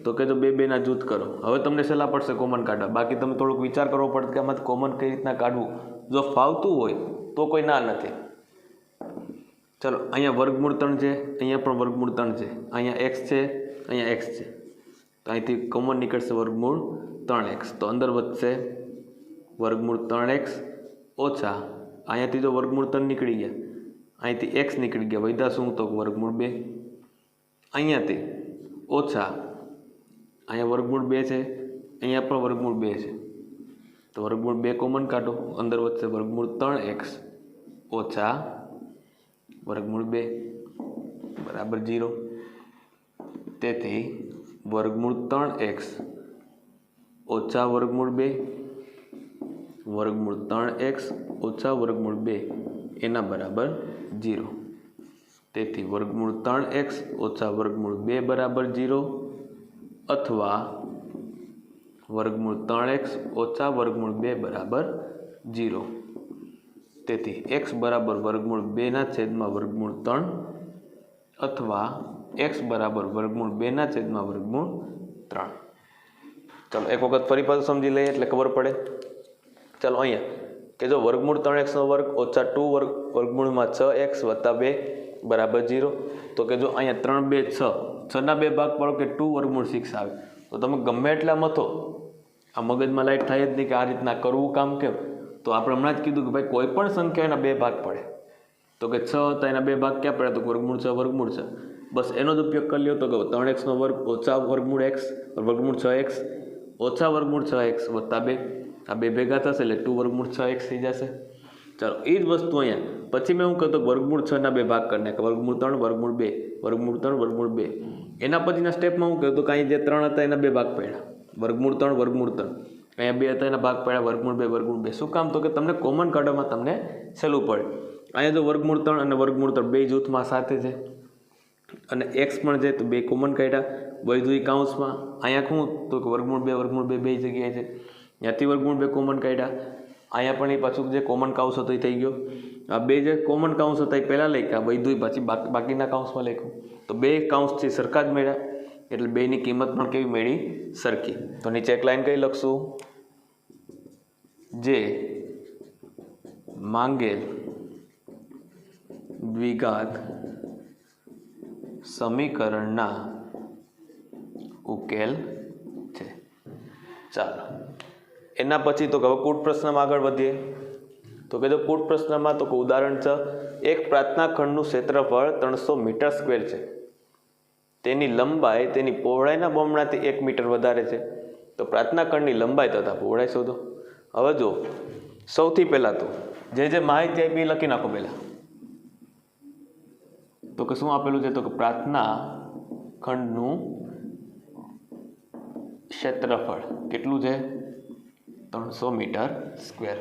તો કે જો 2 2ના જૂથ કરો. હવે તમને સહેલા પડશે કોમન કાઢવા, બાકી તમે થોડુંક વિચાર કરવો પડે કે આમાંથી કોમન કઈ રીતના કાઢવું. જો ફાવતું હોય તો કોઈ ના નથી. ચાલો અહીંયા વર્ગમૂળ 3 છે, અહીંયા પણ વર્ગમૂળ 3 છે, અહીંયા x છે, અહીંયા x છે. તો અહીંથી કોમન નીકળશે વર્ગમૂળ 3x. તો અંદર વધશે વર્ગમૂળ 3x ઓછા અહીંયાથી જો વર્ગમૂળ 3 નીકળી ગયા, અહીંથી x નીકળી ગયા, વધ્યા શું તો વર્ગમૂળ 2. અહીંયાથી ઓછા અહીંયા વર્ગમૂળ 2 છે, અહીંયા પણ વર્ગમૂળ 2 છે. તો વર્ગમૂળ 2 કોમન કાઢો, અંદર વધશે વર્ગમૂળ 3x ઓછા વર્ગમૂળ 2 = 0. તેથી વર્ગમૂળ 3x ઓછા વર્ગમૂળ 2 વર્ગમૂળ 3x ઓછા વર્ગમૂળ 2 એના બરાબર 0. તેથી વર્ગમૂળ 3x ઓછા વર્ગમૂળ 2 = 0 અથવા વર્ગમૂળ 3x ઓછા વર્ગમૂળ 2 = 0. તેથી x બરાબર વર્ગમૂળ 2/વર્ગમૂળ 3 અથવા x બરાબર વર્ગમૂળ 2/વર્ગમૂળ 3. ચાલો એક વખત ફરી પાછું સમજી લઈએ એટલે ખબર પડે. ચાલો અહીંયા કે જો વર્ગમૂળ 3x² ઓછા 2 વર્ગમૂળમાં 6x + 2 = 0. તો કે જો અહીંયા 3 2 6 6ના 2 ભાગ પાડો કે 2 વર્ગમૂળ 6 આવે. તો તમે ગમે એટલા મથો આ મગજમાં લાઈટ થાય જ નહીં કે આ રીતના કરવું કામ કેમ. તો આપણે હમણાં જ કીધું કે ભાઈ કોઈ પણ સંખ્યા એના 2 ભાગ પડે. તો કે 6 હતા એના 2 ભાગ ક્યાં પડ્યા તો વર્ગમૂળ 6 વર્ગમૂળ 6. બસ એનો જ ઉપયોગ કરી લ્યો તો કે 3x² ઓછા વર્ગમૂળ x વર્ગમૂળ 6x ઓછા વર્ગમૂળ 6x + 2 આ 2 ભેગા થશે એટલે 2 વર્ગમૂળ 6x થઈ જશે. ચાલો એ જ વસ્તુ અહીંયા પછી મેં હું કહું તો વર્ગમૂળ 6ના 2 ભાગ કરી નાખે વર્ગમૂળ 3 વર્ગમૂળ 2 વર્ગમૂળ 3 વર્ગમૂળ 2. એના પછીના સ્ટેપમાં હું કહું તો કે અહીં જે 3 હતા એના 2 ભાગ પડ્યા વર્ગમૂળ 3 વર્ગમૂળ 3. અહીંયા 2 હતા એના ભાગ પડ્યા વર્ગમૂળ 2 વર્ગમૂળ 2. શું કામ તો કે તમને કોમન કાઢવામાં તમને સહેલું પડે. અહીંયા જો વર્ગમૂળ 3 અને વર્ગમૂળ 3 બે જૂથમાં સાથે છે અને x પણ છે તો 2 કોમન કાઢ્યા વૈધુય કાઉન્સમાં. અહીંયા શું તો કે વર્ગમૂળ 2 બે જગ્યાએ છે, ત્યાંથી વર્ગમૂળ 2 કોમન કાઢ્યા. અહીંયા પણ એ પાછું જે કોમન કાઉન્સ હતો એ થઈ ગયો. આ 2 જે કોમન કાઉન્સ હતા એ પહેલાં લખ્યા વૈધુય પછી બાકીના કાઉન્સમાં લખ્યું. તો 2 કાઉન્સ છે સરખા જ મળ્યા એટલે બેની કિંમત પણ કેવી મળી? સરખી. તો નીચે એક લાઈન કઈ લખશું? જે માંગેલ દ્વિઘાત સમીકરણના ઉકેલ છે. ચાલો એના પછી તો હવે કૂટ પ્રશ્નમાં આગળ વધીએ. તો કે જો કૂટ પ્રશ્નમાં તો ઉદાહરણ છે, એક પ્રાર્થના ખંડનું ક્ષેત્રફળ 300 મીટર સ્ક્વેર છે. તેની લંબાઈ તેની પહોળાઈના બમણાથી 1 મીટર વધારે છે. તો પ્રાર્થના ખંડની લંબાઈ તથા પહોળાઈ શોધો. હવે જો સૌથી પહેલાં તો જે માહિતી આપી એ લખી નાખો પહેલાં. તો કે શું આપેલું છે? તો કે પ્રાર્થના ખંડનું ક્ષેત્રફળ કેટલું છે? 300 મીટર સ્ક્વેર.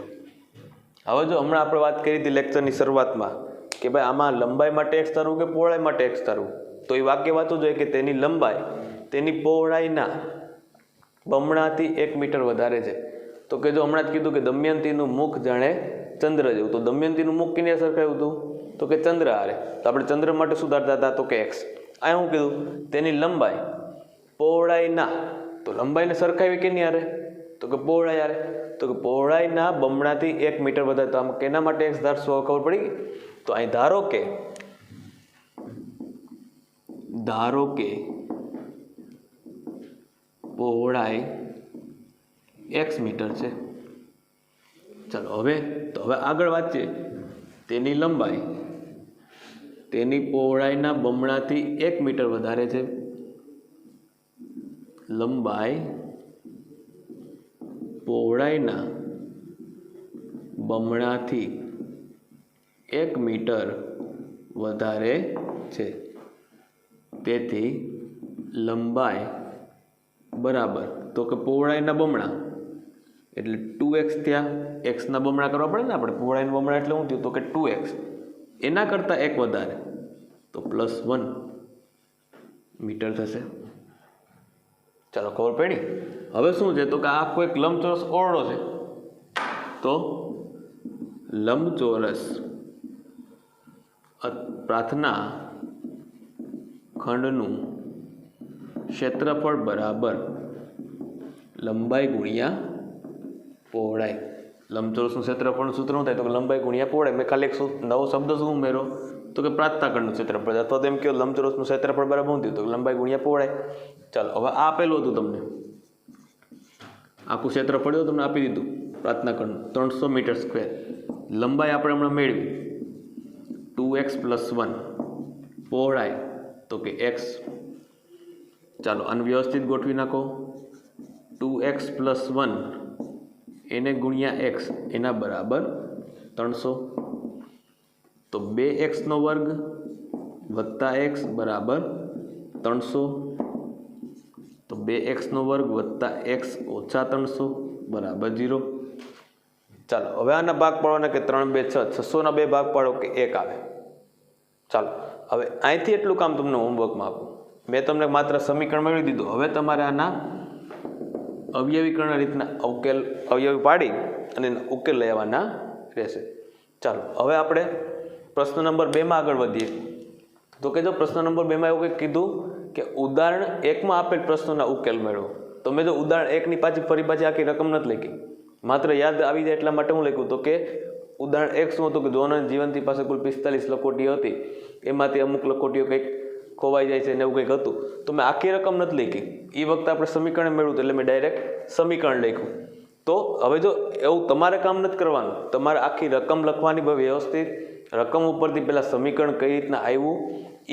હવે જો હમણાં આપણે વાત કરી હતી લેક્ચરની શરૂઆતમાં કે ભાઈ આમાં લંબાઈ માટે એક્સ ધારવું કે પહોળાઈ માટે એક્સ ધારવું, તો એ વાક્ય વાંચવું જોઈએ કે તેની લંબાઈ તેની પહોળાઈના બમણાથી 1 મીટર વધારે છે. તો કે જો હમણાં જ કીધું કે દમયંતીનું મુખ જાણે ચંદ્ર જેવું, તો દમયંતીનું મુખ કિને સરખાયું હતું? તો કે ચંદ્ર હારે. તો આપણે ચંદ્ર માટે શું ધારતા હતા? તો કે એક્સ. આ શું કીધું? તેની લંબાઈ પહોળાઈના, તો લંબાઈને સરખાવી કેની હારે? તો કે પહોળાઈ હારે. તો કે પહોળાઈના બમણાથી 1 મીટર વધારે. તો આમ કેના માટે એક્સ ધારશો? ખબર પડી? તો અહીં ધારો કે પહોળાઈ x મીટર છે. ચાલો હવે આગળ વાંચીએ. તેની લંબાઈ તેની પહોળાઈના બમણાથી 1 મીટર વધારે છે. લંબાઈ પહોળાઈના બમણાથી 1 મીટર વધારે છે. તેથી લંબાઈ બરાબર, તો કે પહોળાઈના બમણા એટલે 2x થયા. એક્સના બમણા કરવા પડે ને આપણે. પહોળાઈના બમણા એટલે શું થયું? તો કે 2x. એના કરતાં 1 વધારે તો +1 મીટર થશે. ચાલો ખબર પડી? હવે શું છે? તો કે આખો એક લંબચોરસ ઓરડો છે. તો લંબચોરસ પ્રાર્થના ખંડનું ક્ષેત્રફળ બરાબર લંબાઈ ગુણ્યા પહોળાઈ. લંબચોરસનું ક્ષેત્રફળનું સૂત્ર શું થાય? તો કે લંબાઈ ગુણ્યા પહોળાઈ. મેં ખાલી એક નવો શબ્દ શું ઉમેરો? તો કે પ્રાર્થના ખંડનું ક્ષેત્રફળ, અથવા તો એમ કહો લંબચોરસનું ક્ષેત્રફળ બરાબર શું થયું? તો લંબાઈ ગુણ્યા પહોળાઈ. ચાલો હવે આ આપેલું હતું તમને, આખું ક્ષેત્રફળ તમને આપી દીધું પ્રાર્થના ખંડનું 300 મીટર સ્ક્વેર. લંબાઈ આપણે હમણાં મેળવી 2x + 1. પહોળાઈ તો કે x. ચાલો આને વ્યવસ્થિત ગોઠવી નાખો. 2x + 1 એને ગુણ્યા x એના બરાબર 300. તો 2x² + x બરાબર 300. તો 2x² + x ઓછા 300 બરાબર 0. ચાલો હવે આના ભાગ પાડવાના કે 3 2 6, 600ના 2 ભાગ પાડો કે 1 આવે. ચાલો હવે અહીંથી એટલું કામ તમને હોમવર્કમાં આપું. મેં તમને માત્ર સમીકરણ મેળવી દીધું. હવે તમારે આના અવયવીકરણ રીતના અવયવી પાડી અને ઉકેલ લેવાના રહેશે. ચાલો હવે આપણે પ્રશ્ન નંબર 2માં આગળ વધીએ. તો કે જો પ્રશ્ન નંબર 2માં એવું કંઈક કીધું કે ઉદાહરણ 1માં આપેલ પ્રશ્નોના ઉકેલ મેળવો. તો મેં જો ઉદાહરણ 1ની ફરી પાછી આખી રકમ નથી લખી, માત્ર યાદ આવી જાય એટલા માટે હું લખ્યું. તો કે ઉદાહરણ 1 શું હતું? કે જોનન જીવનથી પાસે કુલ 45 લખોટીઓ હતી, એમાંથી અમુક લખોટીઓ કંઈક ખોવાઈ જાય છે ને એવું કંઈક હતું. તો મેં આખી રકમ નથી લખી. એ વખતે આપણે સમીકરણ મેળવ્યું એટલે મેં ડાયરેક્ટ સમીકરણ લખ્યું. તો હવે જો એવું તમારે કામ નથી કરવાનું, તમારે આખી રકમ લખવાની વ્યવસ્થિત. રકમ ઉપરથી પહેલાં સમીકરણ કઈ રીતના આવ્યું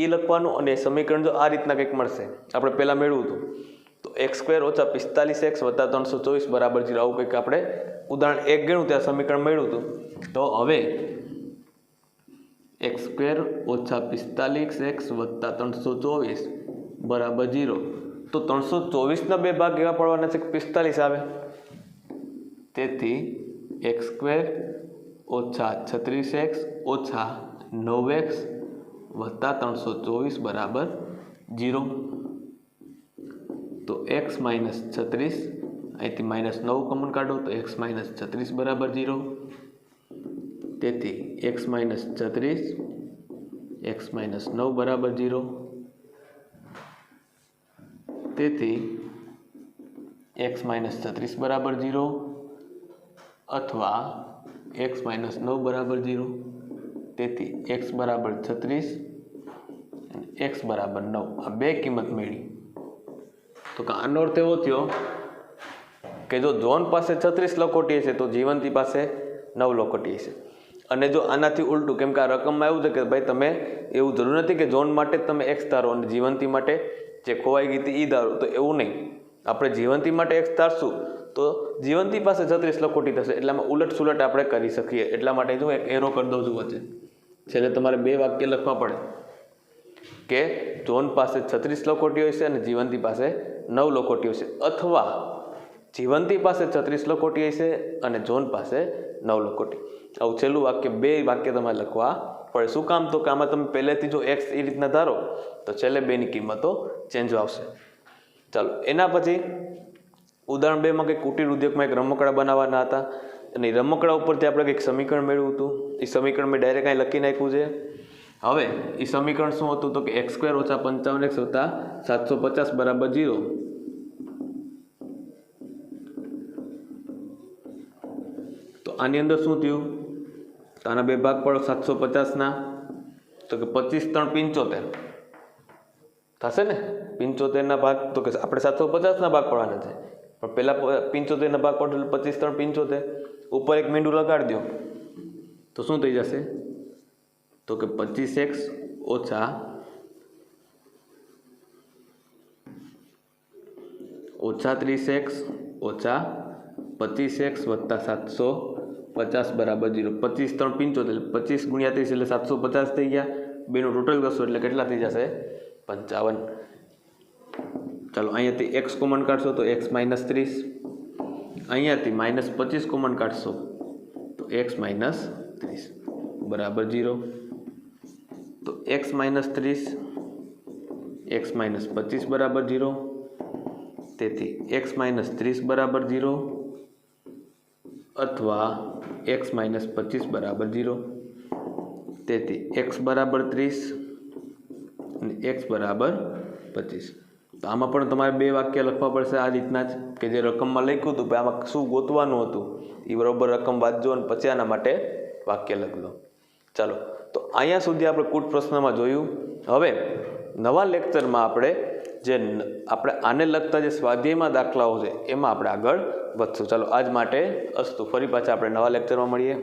એ લખવાનું, અને સમીકરણ જો આ રીતના કંઈક મળશે આપણે પહેલાં મેળવ્યું હતું. તો x² - 45x + 324 બરાબર 0. આવું કંઈક આપણે ઉદાહરણ 1 ગણ્યું ત્યાં સમીકરણ મળ્યું હતું. તો હવે x² - 45x + 324 બરાબર 0. તો 324ના 2 ભાગ એવા પડવાના છે કે 45 આવે. તેથી x² - 36x - 9x + 324 બરાબર 0. તો x - 36, અહીંથી -9 કોમન કાઢો તો x - 36 બરાબર 0. તેથી x - 36 x - 9 બરાબર 0. તેથી x માઇનસ 36 બરાબર 0 અથવા x માઇનસ 9 બરાબર 0. તેથી x બરાબર 36 અને x બરાબર 9 આ બે કિંમત મેળવી. તો આનો અર્થ એવો થયો કે જો જોન પાસે 36 લખોટી હશે તો જીવંતી પાસે 9 લખોટી હશે. અને જો આનાથી ઉલટું, કેમ કે આ રકમમાં એવું છે કે ભાઈ તમે એવું જરૂર નથી કે જોન માટે જ તમે x ધારો અને જીવંતી માટે જે ખોવાઈ ગઈ હતી એ ધારો, તો એવું નહીં. આપણે જીવંતી માટે x ધારશું તો જીવંતી પાસે 36 લખોટી થશે. એટલામાં ઉલટ સુલટ આપણે કરી શકીએ. એટલા માટે જો એક એરો કરી દઉં છું વચ્ચે. છેલ્લે તમારે બે વાક્ય લખવા પડે કે જોન પાસે 36 લખોટીઓ હશે અને જીવંતી પાસે 9 લખોટીઓ છે, અથવા જીવંતી પાસે 36 લખોટી હશે અને જોન પાસે 9 લખોટી. આવું છેલ્લું વાક્ય, બે વાક્ય તમારે લખવા પડે. શું કામ? તો કે આમાં તમે પહેલેથી જો x એ રીતના ધારો તો છેલ્લે બેની કિંમતો ચેન્જ આવશે. ચાલો, એના પછી ઉદાહરણ 2માં કંઈક કુટીર ઉદ્યોગમાં એક રમકડા બનાવવાના હતા અને એ રમકડા ઉપરથી આપણે કંઈક સમીકરણ મેળવ્યું હતું. એ સમીકરણ મેં ડાયરેક્ટ અહીં લખી નાખ્યું છે. હવે એ સમીકરણ શું હતું? તો કે x² - 55x + 750 બરાબર 0. તો આની અંદર શું થયું? તો આના બે ભાગ પાડો 750ના, તો કે 25 × 3 = 75 થશે ને. 75ના ભાગ, તો કે આપણે 750ના ભાગ પાડવાના છે, પણ પહેલાં 75ના ભાગ પાડો એટલે 25 × 3 = 75. ઉપર એક મીંડું લગાડી દો તો શું થઈ જશે? તો કે 25x - 30x - 25x + 750 બરાબર 0. 25 × 3 = 75, 25 × 30 એટલે 750 થઈ ગયા. બેનું ટોટલ કરશો એટલે કેટલા થઈ જશે? 55. ચાલો, અહીંયાથી x કોમન કાઢશો તો x - 30, અહીંયાથી -25 કોમન કાઢશો તો x - 30 બરાબર 0. તો x - 30 x - 25 બરાબર 0. તેથી x - 30 બરાબર 0 અથવા x - 25 બરાબર 0. તેથી x બરાબર 30 અને x બરાબર 25. તો આમાં પણ તમારે બે વાક્ય લખવા પડશે આ રીતના જ, કે જે રકમમાં લખ્યું હતું આમાં શું ગોતવાનું હતું એ બરાબર રકમ વાંચજો અને પછી આના માટે વાક્ય લખજો. ચાલો, તો અહીંયા સુધી આપણે કૂટ પ્રશ્નમાં જોયું. હવે નવા લેક્ચરમાં આપણે આને લગતા જે સ્વાધ્યાયમાં દાખલાઓ છે એમાં આપણે આગળ વધશું. ચાલો, આજ માટે અસ્તુ. ફરી પાછા આપણે નવા લેક્ચરમાં મળીએ.